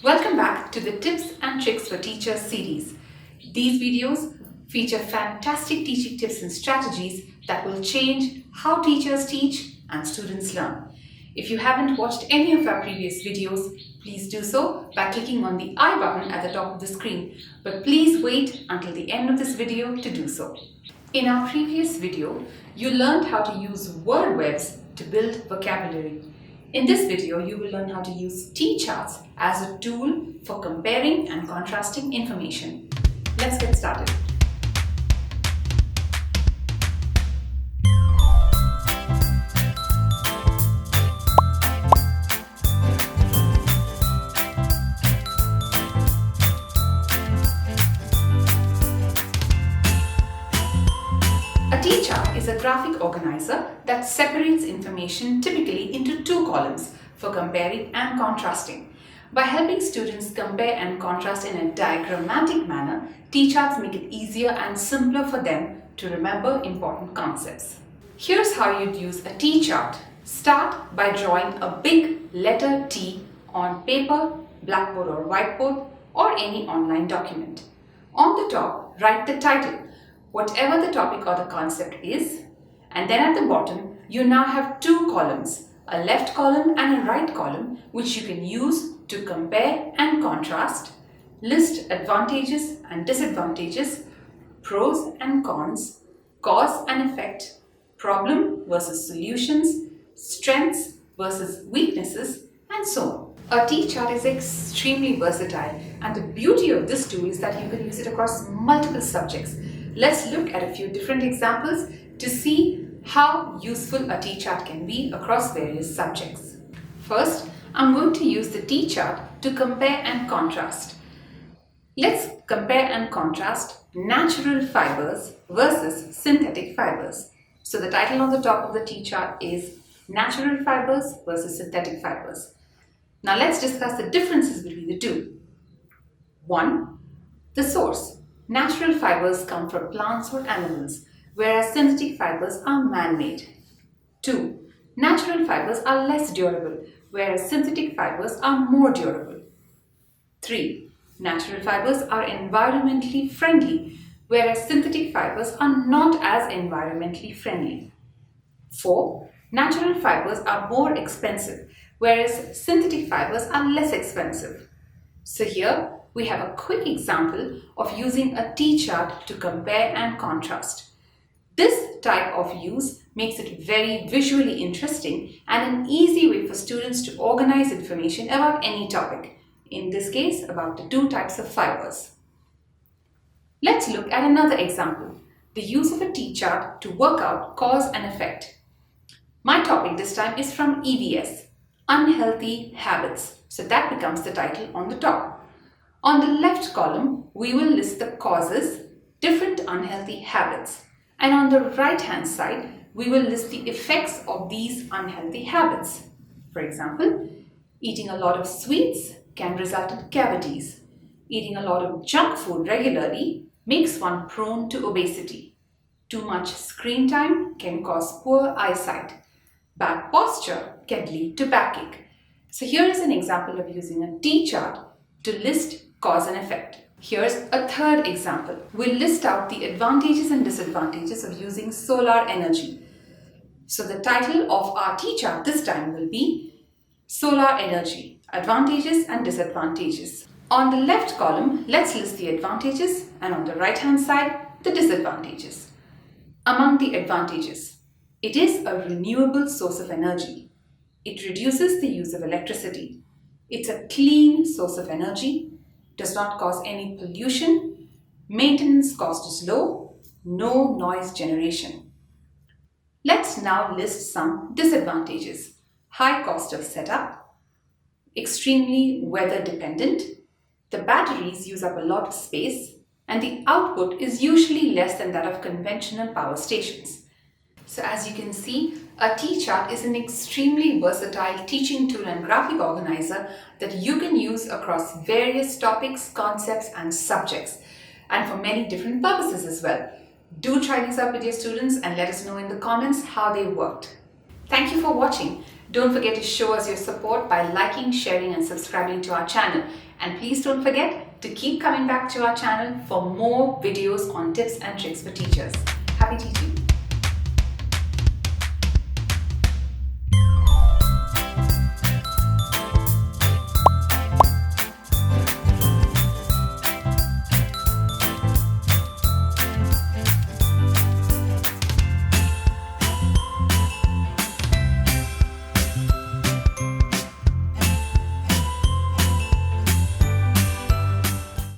Welcome back to the Tips and Tricks for Teachers series. These videos feature fantastic teaching tips and strategies that will change how teachers teach and students learn. If you haven't watched any of our previous videos, please do so by clicking on the I button at the top of the screen. But please wait until the end of this video to do so. In our previous video, you learned how to use word webs to build vocabulary. In this video, you will learn how to use T-charts as a tool for comparing and contrasting information. Let's get started. A T-chart is a graphic organizer that separates information typically into two columns for comparing and contrasting. By helping students compare and contrast in a diagrammatic manner, T-charts make it easier and simpler for them to remember important concepts. Here's how you'd use a T-chart. Start by drawing a big letter T on paper, blackboard or whiteboard, or any online document. On the top, write the title, whatever the topic or the concept is, and then at the bottom you now have two columns, a left column and a right column, which you can use to compare and contrast, list advantages and disadvantages, pros and cons, cause and effect, problem versus solutions, strengths versus weaknesses, and so on. A T-chart is extremely versatile, and the beauty of this tool is that you can use it across multiple subjects. Let's look at a few different examples to see how useful a T-chart can be across various subjects. First, I'm going to use the T-chart to compare and contrast. Let's compare and contrast natural fibers versus synthetic fibers. So the title on the top of the T-chart is Natural Fibers versus Synthetic Fibers. Now let's discuss the differences between the two. 1. The source. Natural fibers come from plants or animals, whereas synthetic fibers are man-made. 2. Natural fibers are less durable, whereas synthetic fibers are more durable. 3. Natural fibers are environmentally friendly, whereas synthetic fibers are not as environmentally friendly. 4. Natural fibers are more expensive, whereas synthetic fibers are less expensive. So here we have a quick example of using a T-chart to compare and contrast. This type of use makes it very visually interesting and an easy way for students to organize information about any topic, in this case about the two types of fibers. Let's look at another example, the use of a T-chart to work out cause and effect. My topic this time is from EVS, Unhealthy Habits, so that becomes the title on the top. On the left column, we will list the causes, different unhealthy habits. And on the right hand side, we will list the effects of these unhealthy habits. For example, eating a lot of sweets can result in cavities. Eating a lot of junk food regularly makes one prone to obesity. Too much screen time can cause poor eyesight. Bad posture can lead to backache. So here is an example of using a T-chart to list cause and effect. Here's a third example. We'll list out the advantages and disadvantages of using solar energy. So the title of our T-chart this time will be Solar Energy, Advantages and Disadvantages. On the left column, let's list the advantages, and on the right hand side, the disadvantages. Among the advantages, it is a renewable source of energy. It reduces the use of electricity. It's a clean source of energy, does not cause any pollution, maintenance cost is low, no noise generation. Let's now list some disadvantages. High cost of setup, extremely weather dependent, the batteries use up a lot of space, and the output is usually less than that of conventional power stations. So as you can see, a T-chart is an extremely versatile teaching tool and graphic organizer that you can use across various topics, concepts and subjects, and for many different purposes as well. Do try these out with your students and let us know in the comments how they worked. Thank you for watching. Don't forget to show us your support by liking, sharing and subscribing to our channel. And please don't forget to keep coming back to our channel for more videos on tips and tricks for teachers. Happy teaching!